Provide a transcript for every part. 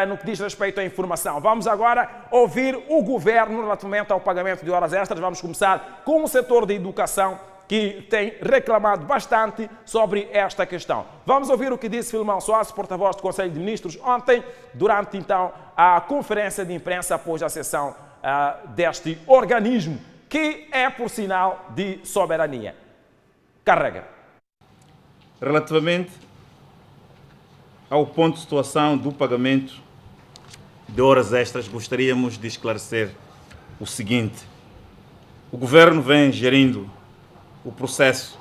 no que diz respeito à informação. Vamos agora ouvir o Governo relativamente ao pagamento de horas extras. Vamos começar com o setor da educação, que tem reclamado bastante sobre esta questão. Vamos ouvir o que disse Filomão Soares, porta-voz do Conselho de Ministros, ontem, durante então a conferência de imprensa após a sessão deste organismo, que é, por sinal, de soberania. Carrega. Relativamente ao ponto de situação do pagamento de horas extras, gostaríamos de esclarecer o seguinte. O Governo vem gerindo o processo,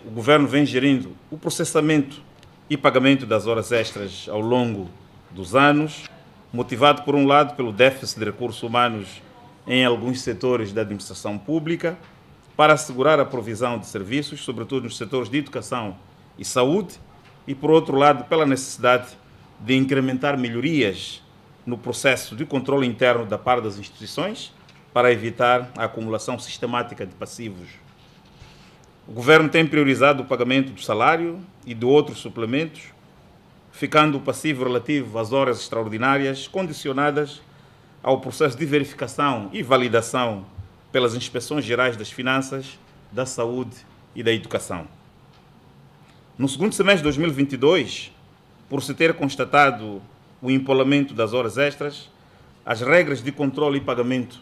o Governo vem gerindo o processamento e pagamento das horas extras ao longo dos anos, motivado, por um lado, pelo déficit de recursos humanos em alguns setores da administração pública, para assegurar a provisão de serviços, sobretudo nos setores de educação e saúde, e, por outro lado, pela necessidade de incrementar melhorias no processo de controle interno da parte das instituições, para evitar a acumulação sistemática de passivos. O Governo tem priorizado o pagamento do salário e de outros suplementos, ficando o passivo relativo às horas extraordinárias condicionadas ao processo de verificação e validação pelas Inspeções Gerais das Finanças, da Saúde e da Educação. No segundo semestre de 2022, por se ter constatado o empolamento das horas extras, as regras de controle e pagamento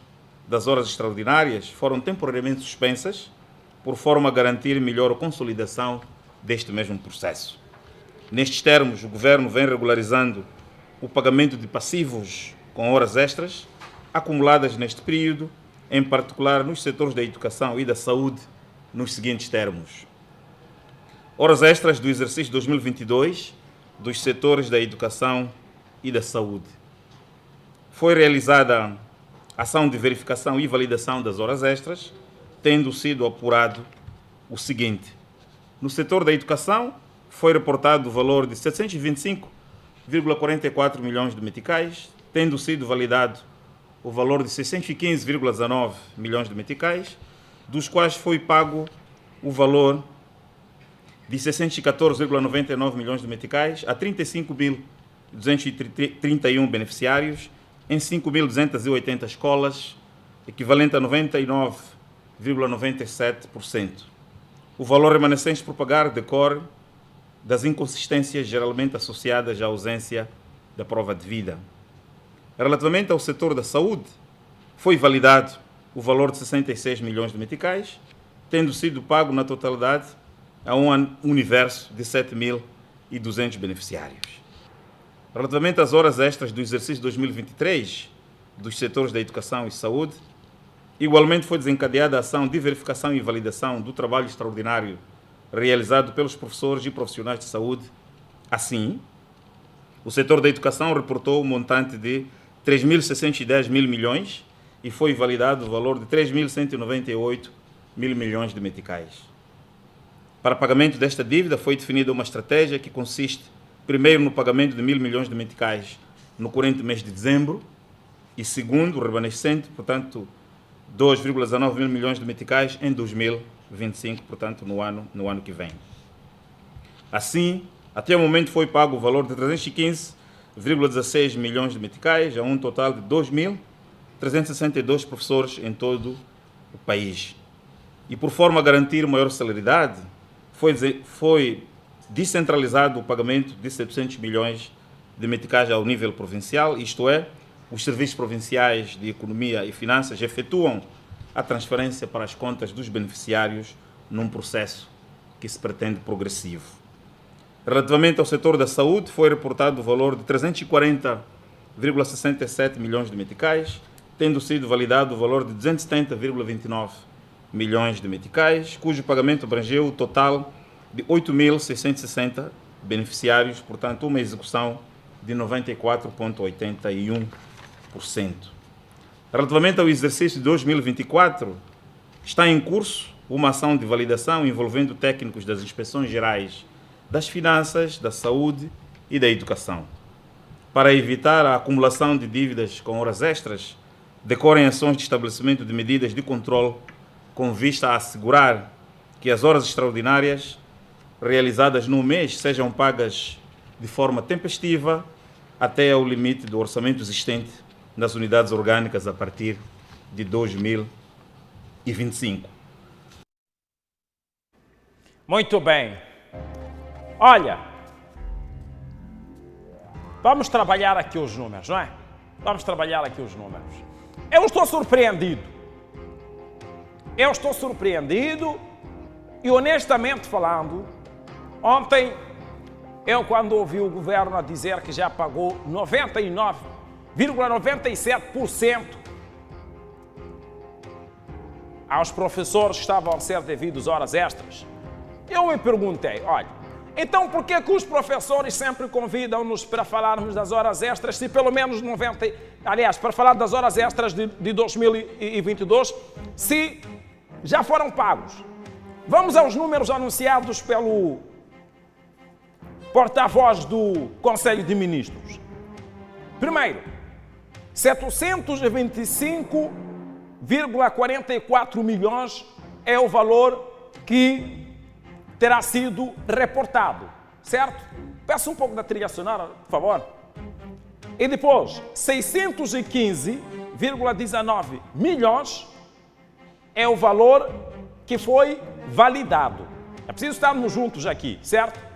das horas extraordinárias foram temporariamente suspensas, por forma a garantir melhor a consolidação deste mesmo processo. Nestes termos, o Governo vem regularizando o pagamento de passivos com horas extras acumuladas neste período, em particular nos setores da educação e da saúde, nos seguintes termos. Horas extras do exercício 2022 dos setores da educação e da saúde. Foi realizada ação de verificação e validação das horas extras, tendo sido apurado o seguinte. No setor da educação, foi reportado o valor de 725,44 milhões de meticais, tendo sido validado o valor de 615,19 milhões de meticais, dos quais foi pago o valor de 614,99 milhões de meticais a 35.231 beneficiários, em 5.280 escolas, equivalente a 99,97%. O valor remanescente por pagar decorre das inconsistências geralmente associadas à ausência da prova de vida. Relativamente ao setor da saúde, foi validado o valor de 66 milhões de meticais, tendo sido pago na totalidade a um universo de 7.200 beneficiários. Relativamente às horas extras do exercício 2023 dos setores da educação e saúde, igualmente foi desencadeada a ação de verificação e validação do trabalho extraordinário realizado pelos professores e profissionais de saúde. Assim, o setor da educação reportou um montante de 3.610 mil milhões e foi validado o valor de 3.198 mil milhões de meticais. Para pagamento desta dívida foi definida uma estratégia que consiste, primeiro, no pagamento de 1.000 milhões de meticais no corrente mês de dezembro e, segundo, o remanescente, portanto, 2,19 mil milhões de meticais em 2025, portanto, no ano que vem. Assim, até o momento foi pago o valor de 315,16 milhões de meticais a um total de 2.362 professores em todo o país. E por forma a garantir maior celeridade, foi descentralizado o pagamento de 700 milhões de meticais ao nível provincial, isto é, os serviços provinciais de economia e finanças efetuam a transferência para as contas dos beneficiários num processo que se pretende progressivo. Relativamente ao setor da saúde, foi reportado o valor de 340,67 milhões de meticais, tendo sido validado o valor de 270,29 milhões de meticais, cujo pagamento abrangeu o total de 8.660 beneficiários, portanto, uma execução de 94,81%. Relativamente ao exercício de 2024, está em curso uma ação de validação envolvendo técnicos das Inspeções Gerais das Finanças, da Saúde e da Educação. Para evitar a acumulação de dívidas com horas extras, decorrem ações de estabelecimento de medidas de controle com vista a assegurar que as horas extraordinárias realizadas no mês sejam pagas de forma tempestiva até ao limite do orçamento existente nas unidades orgânicas a partir de 2025. Muito bem. Olha, vamos trabalhar aqui os números, não é? Vamos trabalhar aqui os números. Eu estou surpreendido. E honestamente falando, ontem eu quando ouvi o governo a dizer que já pagou 99,97% aos professores que estavam a ser devidos horas extras, eu me perguntei, olha, então por que os professores sempre convidam-nos para falarmos das horas extras, se pelo menos para falar das horas extras de 2022, se já foram pagos? Vamos aos números anunciados pelo porta-voz do Conselho de Ministros. Primeiro, 725,44 milhões é o valor que terá sido reportado, certo? Peço um pouco da trilha sonora, por favor. E depois, 615,19 milhões é o valor que foi validado. É preciso estarmos juntos aqui, certo?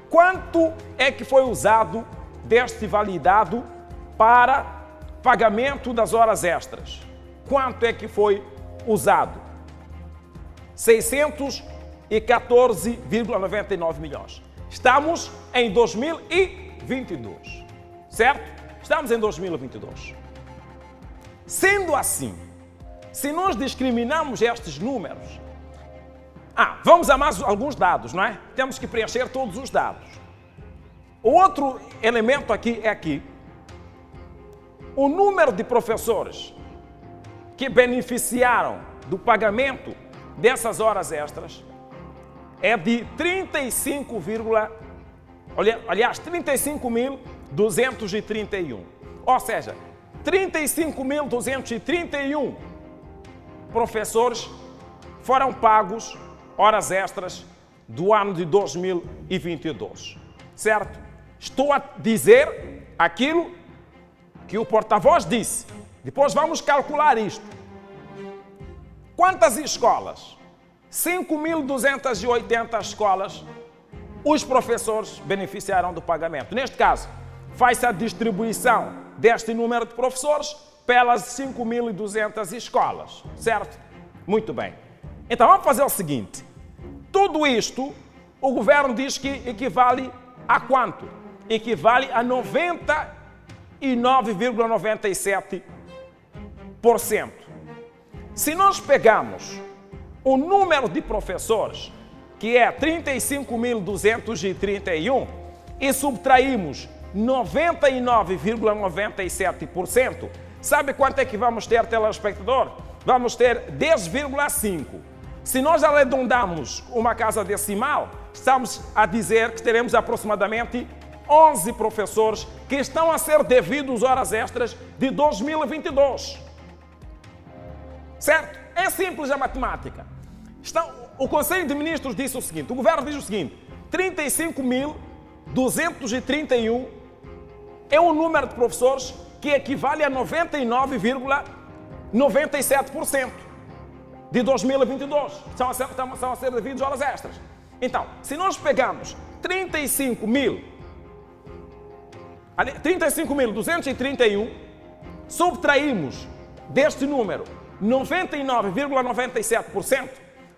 Quanto é que foi usado deste validado para pagamento das horas extras? Quanto é que foi usado? 614,99 milhões. Estamos em 2022, certo? Estamos em 2022. Sendo assim, se nós discriminamos estes números, vamos a mais alguns dados, não é? Temos que preencher todos os dados. O outro elemento aqui é que o número de professores que beneficiaram do pagamento dessas horas extras é de 35.231. Ou seja, 35.231 professores foram pagos horas extras do ano de 2022, certo? Estou a dizer aquilo que o porta-voz disse. Depois vamos calcular isto. Quantas escolas? 5.280 escolas os professores beneficiaram do pagamento. Neste caso, faz-se a distribuição deste número de professores pelas 5.200 escolas, certo? Muito bem. Então vamos fazer o seguinte. Tudo isto, o governo diz que equivale a quanto? Equivale a 99,97%. Se nós pegamos o número de professores, que é 35.231, e subtraímos 99,97%, sabe quanto é que vamos ter, telespectador? Vamos ter 10,5%. Se nós arredondamos uma casa decimal, estamos a dizer que teremos aproximadamente 11 professores que estão a ser devidos horas extras de 2022. Certo? É simples a matemática. O Conselho de Ministros disse o seguinte, o governo diz o seguinte, 35.231 é o número de professores que equivale a 99,97% de 2022. São a ser devidos horas extras. Então, se nós pegamos 35.231, subtraímos deste número 99,97%,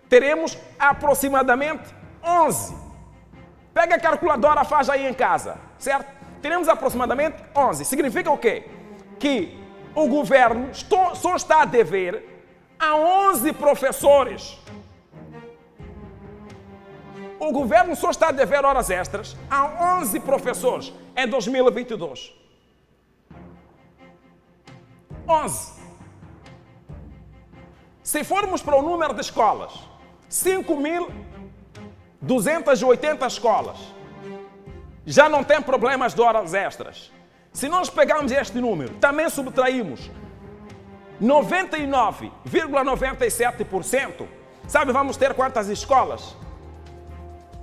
teremos aproximadamente 11. Pega a calculadora, faz aí em casa, certo? Teremos aproximadamente 11. Significa o quê? Que o governo só está a dever a 11 professores. O governo só está a dever horas extras a 11 professores em 2022. 11. Se formos para o número de escolas, 5.280 escolas, já não tem problemas de horas extras. Se nós pegarmos este número, também subtraímos 99,97%, sabe, vamos ter quantas escolas?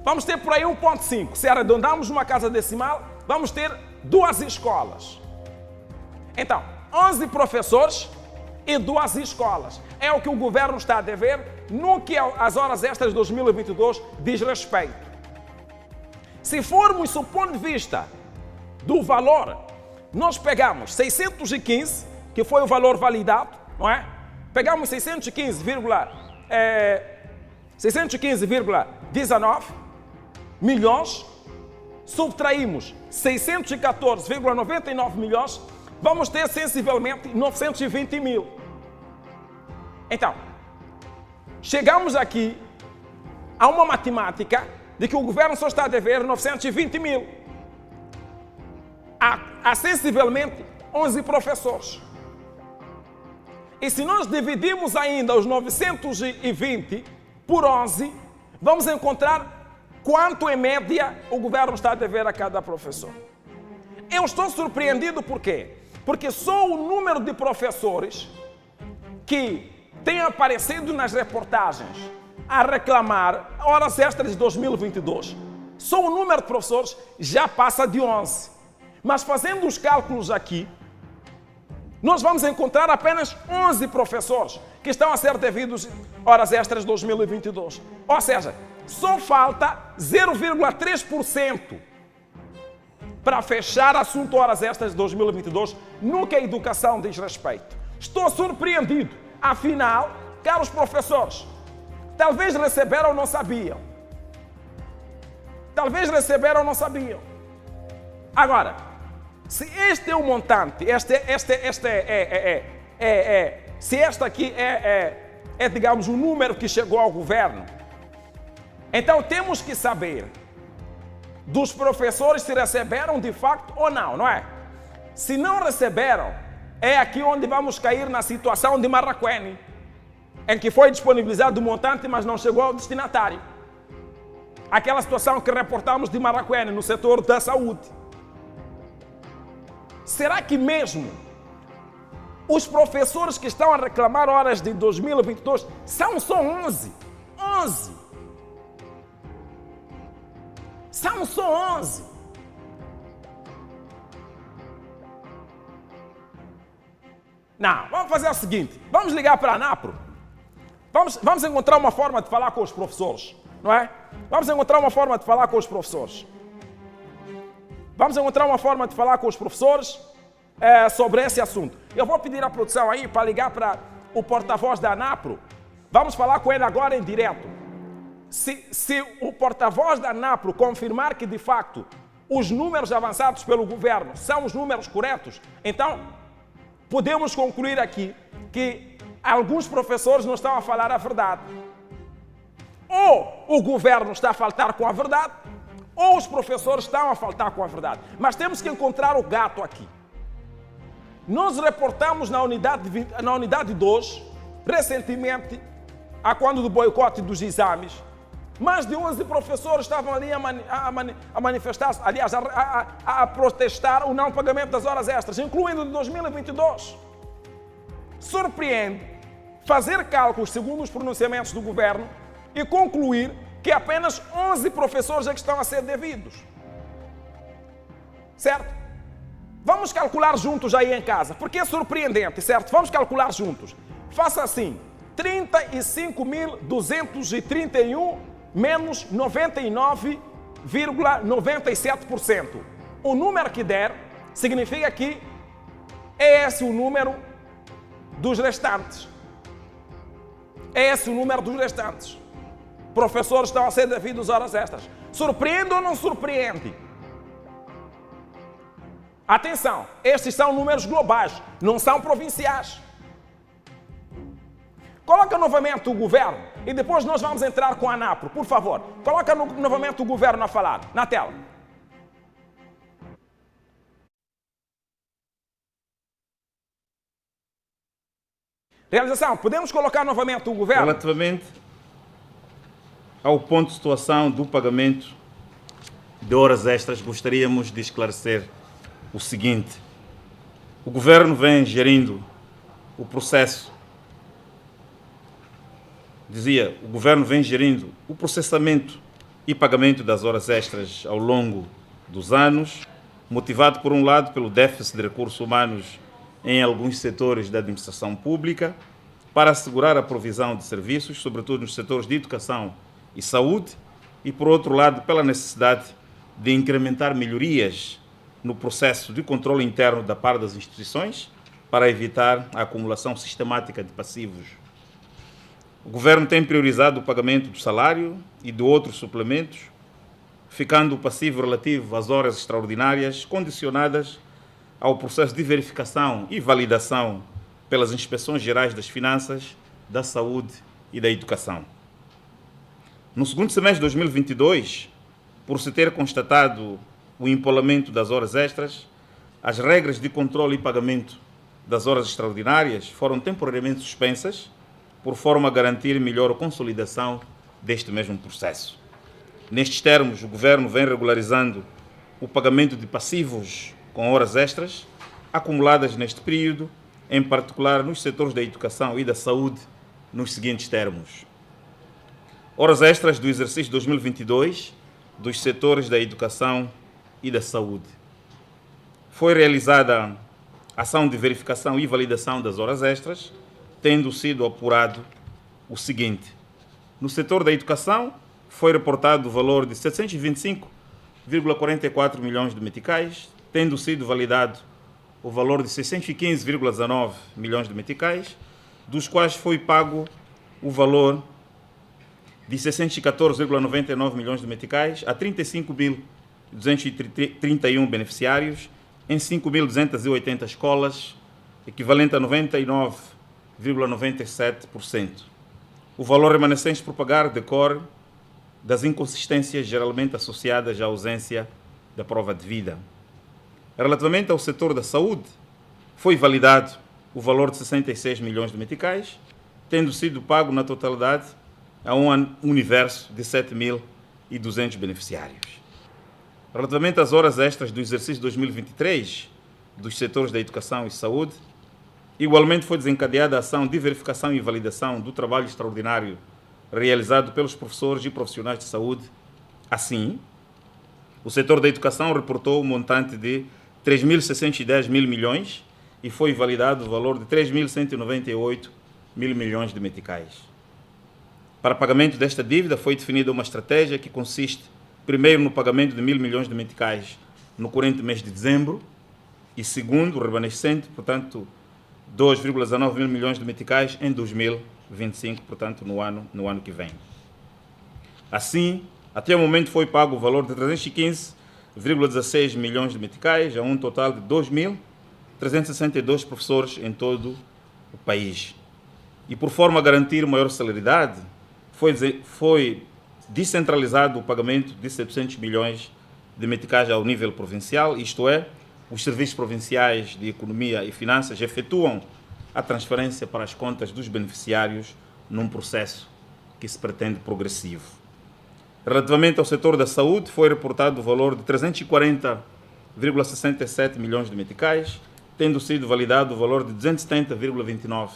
Vamos ter por aí 1,5. Se arredondamos uma casa decimal, vamos ter 2 escolas. Então, 11 professores e 2 escolas. É o que o governo está a dever no que as horas extras de 2022 diz respeito. Se formos, do ponto de vista do valor, nós pegamos 615, que foi o valor validado, não é? Pegamos 615,19 milhões, subtraímos 614,99 milhões, vamos ter sensivelmente 920 mil. Então, chegamos aqui a uma matemática de que o governo só está a dever 920 mil a sensivelmente 11 professores. E se nós dividimos ainda os 920 por 11, vamos encontrar quanto, em média, o governo está a dever a cada professor. Eu estou surpreendido por quê? Porque só o número de professores que têm aparecido nas reportagens a reclamar horas extras de 2022, só o número de professores já passa de 11. Mas fazendo os cálculos aqui, nós vamos encontrar apenas 11 professores que estão a ser devidos horas extras de 2022. Ou seja, só falta 0,3% para fechar assunto horas extras de 2022 no que a educação diz respeito. Estou surpreendido. Afinal, caros professores, talvez receberam ou não sabiam. Talvez receberam ou não sabiam. Agora, se este é o montante, se este aqui digamos, o número que chegou ao governo, então temos que saber dos professores se receberam de facto ou não, não é? Se não receberam, é aqui onde vamos cair na situação de Marraquene, em que foi disponibilizado o montante, mas não chegou ao destinatário. Aquela situação que reportamos de Marraquene no setor da saúde. Será que mesmo os professores que estão a reclamar horas de 2022 são só 11? 11! São só 11! Não, vamos fazer o seguinte, vamos ligar para a ANAPRO. Vamos encontrar uma forma de falar com os professores, não é? Vamos encontrar uma forma de falar com os professores. Vamos encontrar uma forma de falar com os professores sobre esse assunto. Eu vou pedir à produção aí para ligar para o porta-voz da ANAPRO. Vamos falar com ele agora em direto. Se o porta-voz da ANAPRO confirmar que, de facto, os números avançados pelo governo são os números corretos, então podemos concluir aqui que alguns professores não estão a falar a verdade. Ou o governo está a faltar com a verdade, ou os professores estão a faltar com a verdade. Mas temos que encontrar o gato aqui. Nós reportamos na unidade 2, recentemente, a quando do boicote dos exames, mais de 11 professores estavam ali a manifestar-se, aliás, a protestar o não pagamento das horas extras, incluindo de 2022. Surpreende fazer cálculos segundo os pronunciamentos do governo e concluir que apenas 11 professores é que estão a ser devidos. Certo? Vamos calcular juntos aí em casa, porque é surpreendente, certo? Vamos calcular juntos. Faça assim, 35.231 menos 99,97%. O número que der significa que é esse o número dos restantes. É esse o número dos restantes. Professores estão a ser devidos horas extras. Surpreende ou não surpreende? Atenção, estes são números globais, não são provinciais. Coloca novamente o governo e depois nós vamos entrar com a ANAPRO, por favor. Coloca novamente o governo a falar, na tela. Realização, podemos colocar novamente o governo? Relativamente ao ponto de situação do pagamento de horas extras, gostaríamos de esclarecer o seguinte. O governo vem gerindo o processo, o governo vem gerindo o processamento e pagamento das horas extras ao longo dos anos, motivado, por um lado, pelo déficit de recursos humanos em alguns setores da administração pública, para assegurar a provisão de serviços, sobretudo nos setores de educação e saúde, e, por outro lado, pela necessidade de incrementar melhorias no processo de controle interno da parte das instituições, para evitar a acumulação sistemática de passivos. O Governo tem priorizado o pagamento do salário e de outros suplementos, ficando o passivo relativo às horas extraordinárias condicionadas ao processo de verificação e validação pelas Inspeções Gerais das Finanças, da Saúde e da Educação. No segundo semestre de 2022, por se ter constatado o empolamento das horas extras, as regras de controle e pagamento das horas extraordinárias foram temporariamente suspensas, por forma a garantir melhor consolidação deste mesmo processo. Nestes termos, o Governo vem regularizando o pagamento de passivos com horas extras acumuladas neste período, em particular nos setores da educação e da saúde, nos seguintes termos. Horas extras do exercício 2022 dos setores da educação e da saúde. Foi realizada ação de verificação e validação das horas extras, tendo sido apurado o seguinte. No setor da educação, foi reportado o valor de 725,44 milhões de meticais, tendo sido validado o valor de 615,19 milhões de meticais, dos quais foi pago o valor de 614,99 milhões de meticais a 35.231 beneficiários em 5.280 escolas, equivalente a 99,97%. O valor remanescente por pagar decorre das inconsistências geralmente associadas à ausência da prova de vida. Relativamente ao setor da saúde, foi validado o valor de 66 milhões de meticais, tendo sido pago na totalidade a um universo de 7.200 beneficiários. Relativamente às horas extras do exercício 2023 dos setores da educação e saúde, igualmente foi desencadeada a ação de verificação e validação do trabalho extraordinário realizado pelos professores e profissionais de saúde. Assim, o setor da educação reportou um montante de 3.610 mil milhões e foi validado o valor de 3.198 mil milhões de meticais. Para pagamento desta dívida foi definida uma estratégia que consiste, primeiro, no pagamento de 1.000 milhões de meticais no corrente mês de dezembro e, segundo, o remanescente, portanto, 2,19 mil milhões de meticais em 2025, portanto, no ano que vem. Assim, até o momento foi pago o valor de 315,16 milhões de meticais, a um total de 2.362 professores em todo o país. E por forma a garantir maior celeridade, foi descentralizado o pagamento de 700 milhões de meticais ao nível provincial, isto é, os serviços provinciais de economia e finanças efetuam a transferência para as contas dos beneficiários num processo que se pretende progressivo. Relativamente ao setor da saúde, foi reportado o valor de 340,67 milhões de meticais, tendo sido validado o valor de 270,29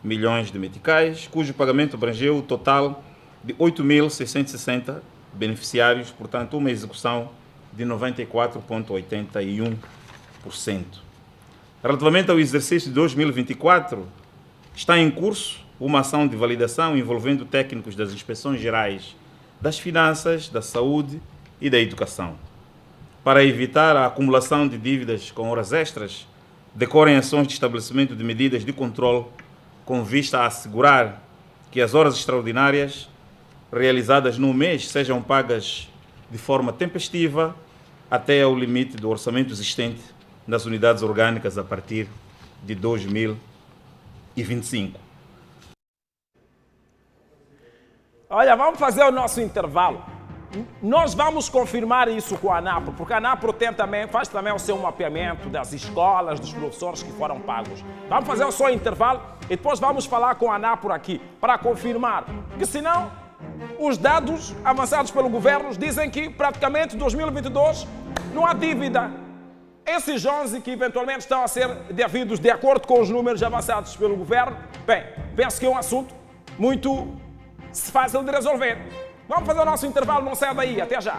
milhões de meticais, cujo pagamento abrangeu o total de 8.660 beneficiários, portanto, uma execução de 94,81%. Relativamente ao exercício de 2024, está em curso uma ação de validação envolvendo técnicos das Inspeções Gerais das Finanças, da Saúde e da Educação. Para evitar a acumulação de dívidas com horas extras, decorrem ações de estabelecimento de medidas de controle com vista a assegurar que as horas extraordinárias realizadas no mês sejam pagas de forma tempestiva até ao limite do orçamento existente nas unidades orgânicas a partir de 2025. Olha, vamos fazer o nosso intervalo. Nós vamos confirmar isso com a ANAPRO, porque a ANAPRO faz também o seu mapeamento das escolas, dos professores que foram pagos. Vamos fazer o seu intervalo e depois vamos falar com a ANAPRO aqui para confirmar, porque senão os dados avançados pelo governo dizem que praticamente 2022 não há dívida. Esses 11 que eventualmente estão a ser devidos de acordo com os números avançados pelo governo, bem, penso que é um assunto muito fácil de resolver. Vamos fazer o nosso intervalo, não saia daí. Até já.